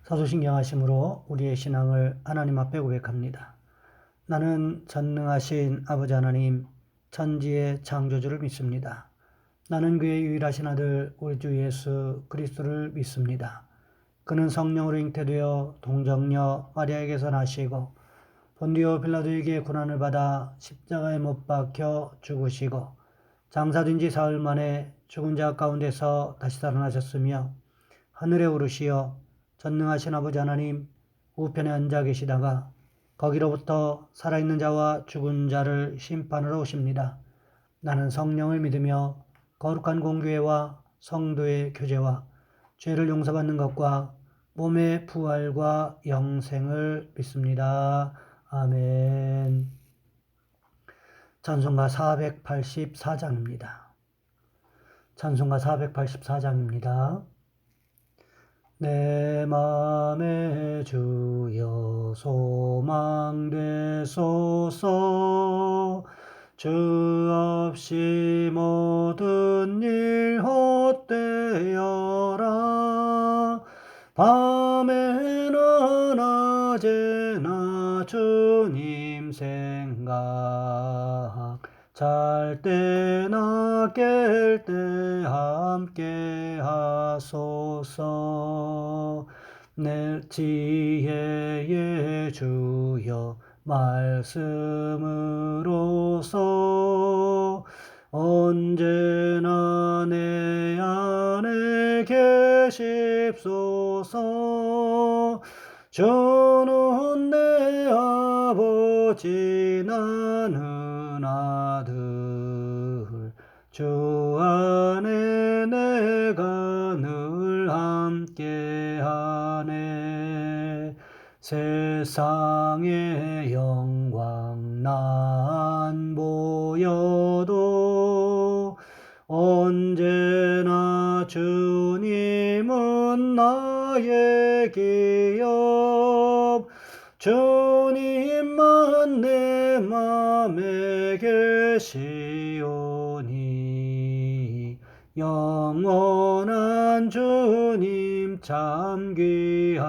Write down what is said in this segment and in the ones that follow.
사도신경하심으로 우리의 신앙을 하나님 앞에 고백합니다. 나는 전능하신 아버지 하나님, 천지의 창조주를 믿습니다. 나는 그의 유일하신 아들 우리 주 예수 그리스도를 믿습니다. 그는 성령으로 잉태되어 동정녀 마리아에게서 나시고 본디오 빌라도에게 고난을 받아 십자가에 못 박혀 죽으시고 장사된 지 사흘 만에 죽은 자 가운데서 다시 살아나셨으며 하늘에 오르시어 전능하신 아버지 하나님 우편에 앉아 계시다가 거기로부터 살아있는 자와 죽은 자를 심판하러 오십니다. 나는 성령을 믿으며 거룩한 공교회와 성도의 교제와 죄를 용서받는 것과 몸의 부활과 영생을 믿습니다. 아멘. 찬송가 484장입니다. 찬송가 484장입니다. 내 맘에 주여 소망되소서. 주 없이 모든 일 헛되어라. 밤에나 낮에나 주님 생각, 잘 때나 깰 때 함께 하소서. 내 지혜의 주여 말씀으로서 언제나 내 안에 계십소서. 주는 내 아버지 나는 아들, 주 안에 내가 늘 함께하네. 세상의 영광 난 보여도 언제나 주님은 나의 기업. 주님만 내 맘에 계시오니 영원한 주님 참 귀하셔라.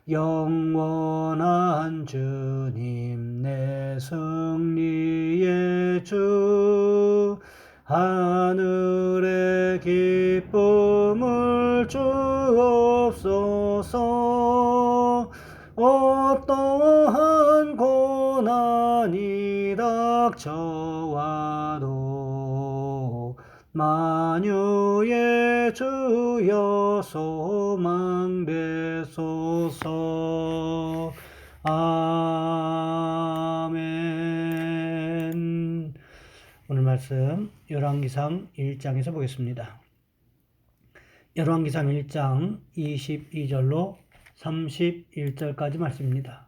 영원한 주님 내 승리의 주, 하늘의 기쁨을 주옵소서. 어떠한 고난이 닥쳐와도 만유의 주여 소망되소서. 아멘. 오늘 말씀 열왕기상 1장에서 보겠습니다. 열왕기상 1장 22절로 31절까지 말씀입니다.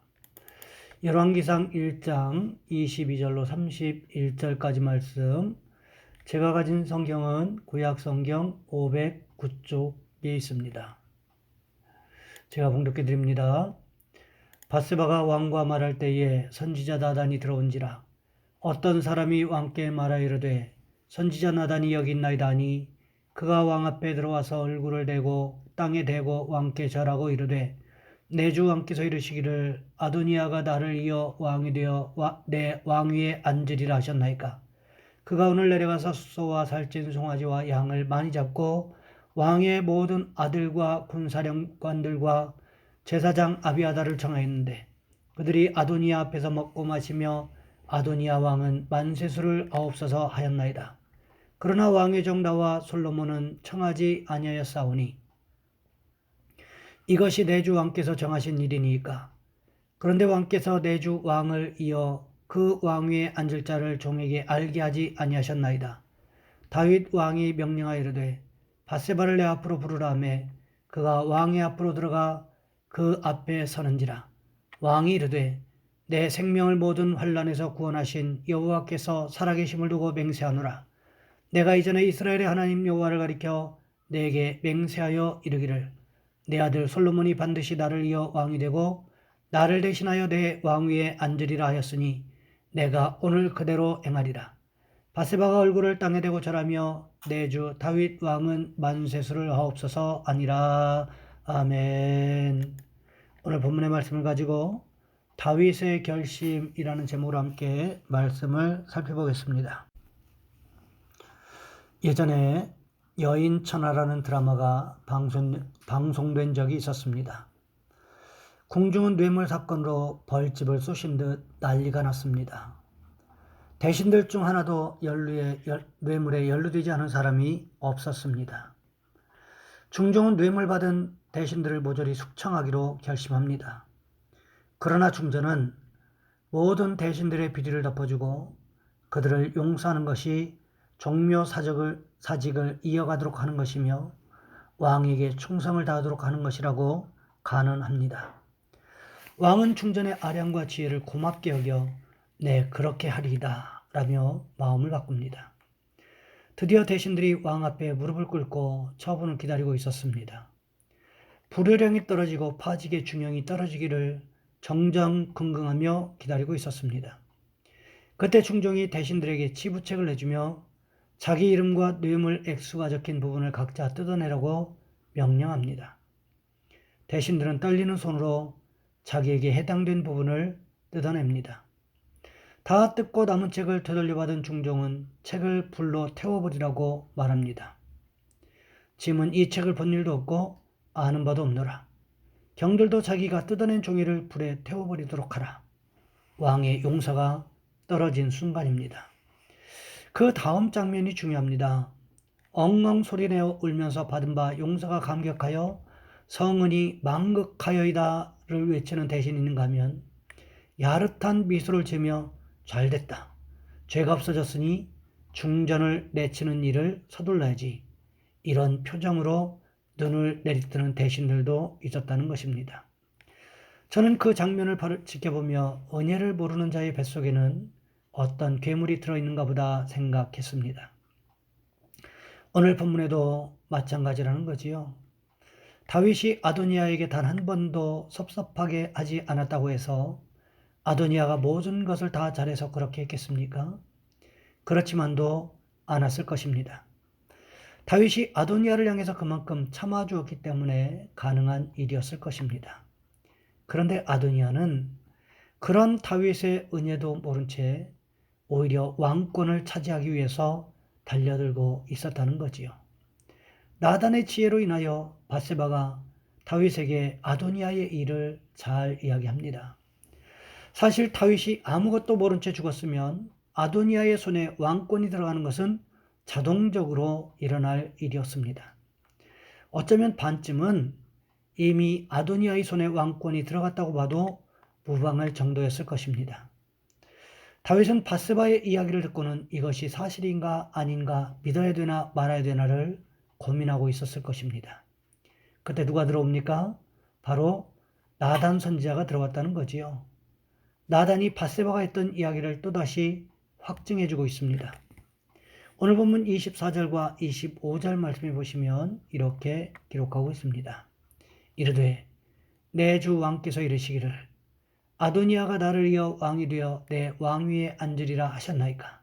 열왕기상 1장 22절로 31절까지 말씀, 제가 가진 성경은 구약성경 509쪽에 있습니다. 제가 봉독해 드립니다. 밧세바가 왕과 말할 때에 선지자 나단이 들어온지라. 어떤 사람이 왕께 말하 이르되 선지자 나단이 여기 있나이다 하니, 그가 왕 앞에 들어와서 얼굴을 대고 땅에 대고 왕께 절하고 이르되, 내 주 왕께서 이르시기를 아도니아가 나를 이어 왕이 되어 내 왕위에 앉으리라 하셨나이까. 그가 오늘 내려가서 숫소와 살찐 송아지와 양을 많이 잡고 왕의 모든 아들과 군사령관들과 제사장 아비아다를 청하였는데, 그들이 아도니아 앞에서 먹고 마시며 아도니아 왕은 만세수를 아옵소서 하였나이다. 그러나 왕의 정다와 솔로몬은 청하지 아니하였사오니 이것이 내 주 왕께서 정하신 일이니까. 그런데 왕께서 내 주 왕을 이어 그 왕위에 앉을 자를 종에게 알게 하지 아니하셨나이다. 다윗 왕이 명령하여 이르되 밧세바를 내 앞으로 부르라 하매 그가 왕의 앞으로 들어가 그 앞에 서는지라. 왕이 이르되 내 생명을 모든 환난에서 구원하신 여호와께서 살아계심을 두고 맹세하노라. 내가 이전에 이스라엘의 하나님 여호와를 가리켜 내게 맹세하여 이르기를 내 아들 솔로몬이 반드시 나를 이어 왕이 되고 나를 대신하여 내 왕위에 앉으리라 하였으니 내가 오늘 그대로 행하리라. 밧세바가 얼굴을 땅에 대고 절하며 내 주 다윗 왕은 만세수를 하옵소서. 아니라. 아멘. 오늘 본문의 말씀을 가지고 다윗의 결심이라는 제목으로 함께 말씀을 살펴보겠습니다. 예전에 여인천하라는 드라마가 방송된 적이 있었습니다. 궁중은 뇌물 사건으로 벌집을 쏘신 듯 난리가 났습니다. 대신들 중 하나도 뇌물에 연루되지 않은 사람이 없었습니다. 중종은 뇌물 받은 대신들을 모조리 숙청하기로 결심합니다. 그러나 중전은 모든 대신들의 비리를 덮어주고 그들을 용서하는 것이 종묘사직을 이어가도록 하는 것이며 왕에게 충성을 다하도록 하는 것이라고 간언합니다. 왕은 중전의 아량과 지혜를 고맙게 여겨 네, 그렇게 하리이다 라며 마음을 바꿉니다. 드디어 대신들이 왕 앞에 무릎을 꿇고 처분을 기다리고 있었습니다. 불효령이 떨어지고 파직의 중형이 떨어지기를 정정긍긍하며 기다리고 있었습니다. 그때 중종이 대신들에게 치부책을 내주며 자기 이름과 뇌물 액수가 적힌 부분을 각자 뜯어내라고 명령합니다. 대신들은 떨리는 손으로 자기에게 해당된 부분을 뜯어냅니다. 다 뜯고 남은 책을 되돌려받은 중종은 책을 불로 태워버리라고 말합니다. 짐은 이 책을 본 일도 없고 아는 바도 없노라. 경들도 자기가 뜯어낸 종이를 불에 태워버리도록 하라. 왕의 용서가 떨어진 순간입니다. 그 다음 장면이 중요합니다. 엉엉 소리내어 울면서 받은 바 용서가 감격하여 성은이 망극하여이다를 외치는 대신이 있는가 하면 야릇한 미소를 지으며 잘됐다. 죄가 없어졌으니 중전을 내치는 일을 서둘러야지. 이런 표정으로 눈을 내리뜨는 대신들도 있었다는 것입니다. 저는 그 장면을 지켜보며 은혜를 모르는 자의 뱃속에는 어떤 괴물이 들어있는가 보다 생각했습니다. 오늘 본문에도 마찬가지라는 거지요. 다윗이 아도니아에게 단 한 번도 섭섭하게 하지 않았다고 해서 아도니아가 모든 것을 다 잘해서 그렇게 했겠습니까? 그렇지만도 않았을 것입니다. 다윗이 아도니아를 향해서 그만큼 참아주었기 때문에 가능한 일이었을 것입니다. 그런데 아도니아는 그런 다윗의 은혜도 모른 채 오히려 왕권을 차지하기 위해서 달려들고 있었다는 거지요. 나단의 지혜로 인하여 밧세바가 다윗에게 아도니아의 일을 잘 이야기합니다. 사실 다윗이 아무것도 모른 채 죽었으면 아도니아의 손에 왕권이 들어가는 것은 자동적으로 일어날 일이었습니다. 어쩌면 반쯤은 이미 아도니아의 손에 왕권이 들어갔다고 봐도 무방할 정도였을 것입니다. 다윗은 밧세바의 이야기를 듣고는 이것이 사실인가 아닌가 믿어야 되나 말아야 되나를 고민하고 있었을 것입니다. 그때 누가 들어옵니까? 바로 나단 선지자가 들어왔다는 거지요. 나단이 밧세바가 했던 이야기를 또다시 확증해주고 있습니다. 오늘 본문 24절과 25절 말씀해 보시면 이렇게 기록하고 있습니다. 이르되 내 주 왕께서 이르시기를 아도니아가 나를 이어 왕이 되어 내 왕위에 앉으리라 하셨나이까.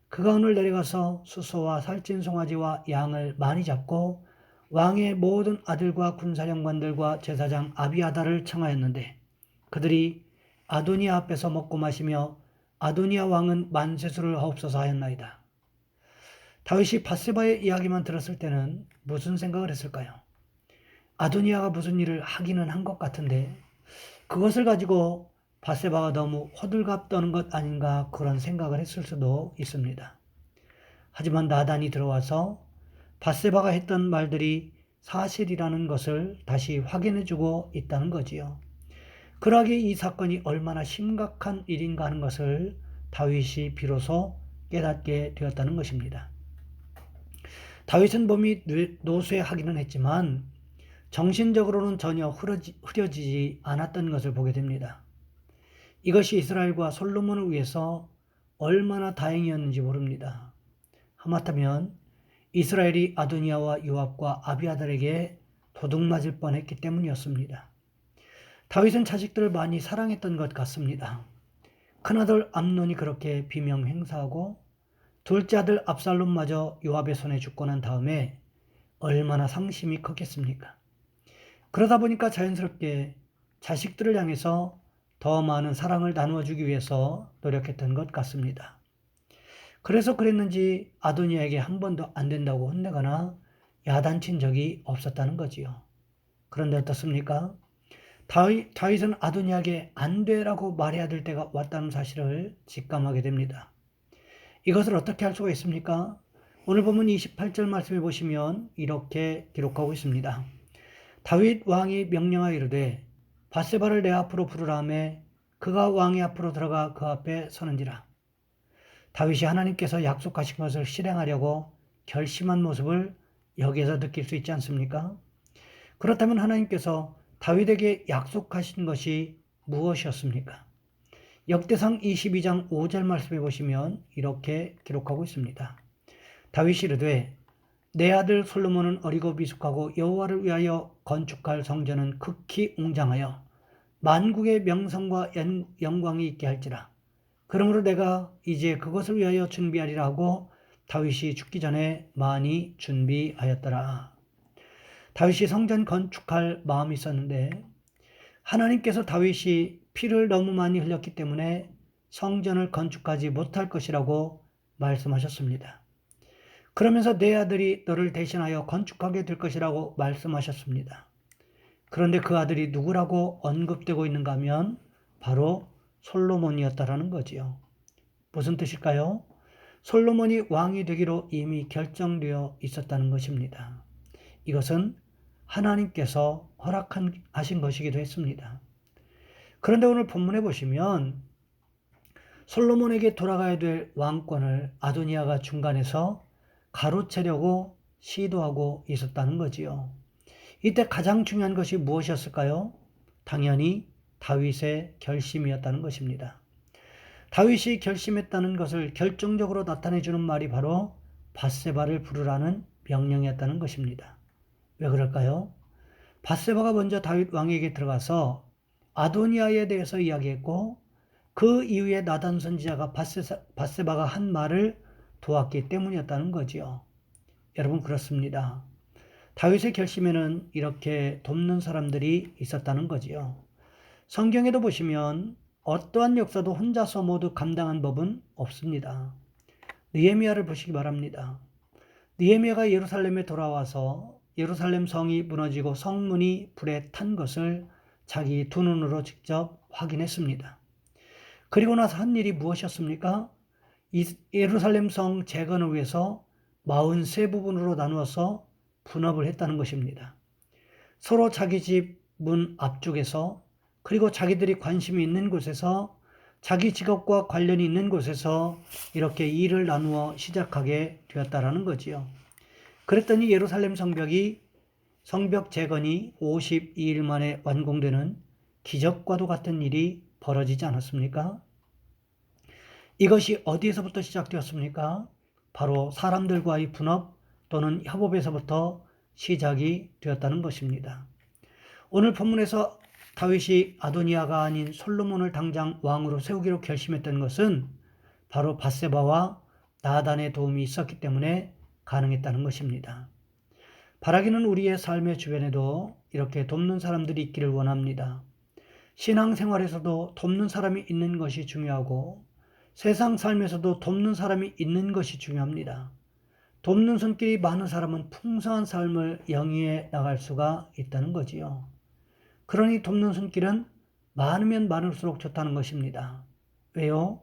그가 오늘 내려가서 수소와 살찐 송아지와 양을 많이 잡고 왕의 모든 아들과 군사령관들과 제사장 아비아다를 청하였는데 그들이 아도니아 앞에서 먹고 마시며 아도니아 왕은 만세수를 하옵소서 하였나이다. 다윗이 밧세바의 이야기만 들었을 때는 무슨 생각을 했을까요? 아도니아가 무슨 일을 하기는 한 것 같은데 그것을 가지고 밧세바가 너무 호들갑 떠는 것 아닌가 그런 생각을 했을 수도 있습니다. 하지만 나단이 들어와서 밧세바가 했던 말들이 사실이라는 것을 다시 확인해주고 있다는 거지요. 그러기에 이 사건이 얼마나 심각한 일인가 하는 것을 다윗이 비로소 깨닫게 되었다는 것입니다. 다윗은 몸이 노쇠하기는 했지만 정신적으로는 전혀 흐려지지 않았던 것을 보게 됩니다. 이것이 이스라엘과 솔로몬을 위해서 얼마나 다행이었는지 모릅니다. 하마터면 이스라엘이 아도니아와 요압과 아비아달에게 도둑맞을 뻔했기 때문이었습니다. 다윗은 자식들을 많이 사랑했던 것 같습니다. 큰아들 암논이 그렇게 비명 행사하고 둘째 아들 압살롬마저 요압의 손에 죽고 난 다음에 얼마나 상심이 컸겠습니까? 그러다 보니까 자연스럽게 자식들을 향해서 더 많은 사랑을 나누어 주기 위해서 노력했던 것 같습니다. 그래서 그랬는지 아도니아에게 한 번도 안 된다고 혼내거나 야단친 적이 없었다는 거지요. 그런데 어떻습니까? 다윗은 아도니아에게 안 되라고 말해야 될 때가 왔다는 사실을 직감하게 됩니다. 이것을 어떻게 할 수가 있습니까? 오늘 본문 28절 말씀해 보시면 이렇게 기록하고 있습니다. 다윗 왕이 명령하여 이르되 밧세바를 내 앞으로 부르라 하매 그가 왕의 앞으로 들어가 그 앞에 서는지라. 다윗이 하나님께서 약속하신 것을 실행하려고 결심한 모습을 여기에서 느낄 수 있지 않습니까? 그렇다면 하나님께서 다윗에게 약속하신 것이 무엇이었습니까? 역대상 22장 5절 말씀해 보시면 이렇게 기록하고 있습니다. 다윗이 이르되 내 아들 솔로몬은 어리고 미숙하고 여호와를 위하여 건축할 성전은 극히 웅장하여 만국의 명성과 영광이 있게 할지라. 그러므로 내가 이제 그것을 위하여 준비하리라 하고 다윗이 죽기 전에 많이 준비하였더라. 다윗이 성전 건축할 마음이 있었는데 하나님께서 다윗이 피를 너무 많이 흘렸기 때문에 성전을 건축하지 못할 것이라고 말씀하셨습니다. 그러면서 내 아들이 너를 대신하여 건축하게 될 것이라고 말씀하셨습니다. 그런데 그 아들이 누구라고 언급되고 있는가 하면 바로 솔로몬이었다라는 거지요. 무슨 뜻일까요? 솔로몬이 왕이 되기로 이미 결정되어 있었다는 것입니다. 이것은 하나님께서 허락하신 것이기도 했습니다. 그런데 오늘 본문에 보시면 솔로몬에게 돌아가야 될 왕권을 아도니아가 중간에서 가로채려고 시도하고 있었다는 거지요. 이때 가장 중요한 것이 무엇이었을까요? 당연히 다윗의 결심이었다는 것입니다. 다윗이 결심했다는 것을 결정적으로 나타내 주는 말이 바로 밧세바를 부르라는 명령이었다는 것입니다. 왜 그럴까요? 밧세바가 먼저 다윗 왕에게 들어가서 아도니아에 대해서 이야기했고 그 이후에 나단 선지자가 밧세바가 한 말을 도왔기 때문이었다는 거지요. 여러분 그렇습니다. 다윗의 결심에는 이렇게 돕는 사람들이 있었다는 거지요. 성경에도 보시면 어떠한 역사도 혼자서 모두 감당한 법은 없습니다. 느헤미야를 보시기 바랍니다. 느헤미야가 예루살렘에 돌아와서 예루살렘 성이 무너지고 성문이 불에 탄 것을 자기 두 눈으로 직접 확인했습니다. 그리고 나서 한 일이 무엇이었습니까? 예루살렘 성 재건을 위해서 43부분으로 나누어서 분업을 했다는 것입니다. 서로 자기 집 문 앞쪽에서 그리고 자기들이 관심이 있는 곳에서 자기 직업과 관련이 있는 곳에서 이렇게 일을 나누어 시작하게 되었다라는 거지요. 그랬더니 예루살렘 성벽 재건이 52일 만에 완공되는 기적과도 같은 일이 벌어지지 않았습니까? 이것이 어디에서부터 시작되었습니까? 바로 사람들과의 분업 또는 협업에서부터 시작이 되었다는 것입니다. 오늘 본문에서 다윗이 아도니아가 아닌 솔로몬을 당장 왕으로 세우기로 결심했던 것은 바로 밧세바와 나단의 도움이 있었기 때문에 가능했다는 것입니다. 바라기는 우리의 삶의 주변에도 이렇게 돕는 사람들이 있기를 원합니다. 신앙생활에서도 돕는 사람이 있는 것이 중요하고 세상 삶에서도 돕는 사람이 있는 것이 중요합니다. 돕는 손길이 많은 사람은 풍성한 삶을 영위해 나갈 수가 있다는 거지요. 그러니 돕는 손길은 많으면 많을수록 좋다는 것입니다. 왜요?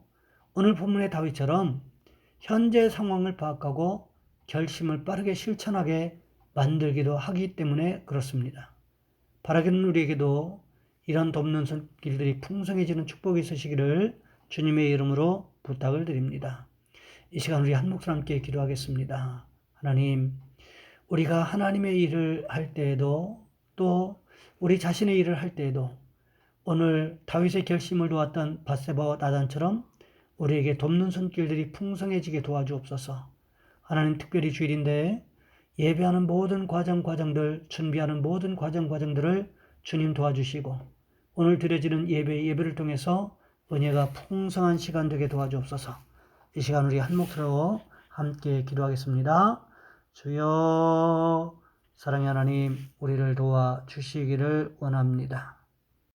오늘 본문의 다윗처럼 현재 상황을 파악하고 결심을 빠르게 실천하게 만들기도 하기 때문에 그렇습니다. 바라기는 우리에게도 이런 돕는 손길들이 풍성해지는 축복이 있으시기를 주님의 이름으로 부탁을 드립니다. 이 시간 우리 한 목소리 함께 기도하겠습니다. 하나님, 우리가 하나님의 일을 할 때에도 또 우리 자신의 일을 할 때에도 오늘 다윗의 결심을 도왔던 밧세바와 나단처럼 우리에게 돕는 손길들이 풍성해지게 도와주옵소서. 하나님 특별히 주일인데 예배하는 모든 과정들, 준비하는 모든 과정들을 주님 도와주시고 오늘 드려지는 예배를 통해서 은혜가 풍성한 시간 되게 도와주옵소서. 이 시간 우리 한 목소리로 함께 기도하겠습니다. 주여, 사랑의 하나님, 우리를 도와주시기를 원합니다.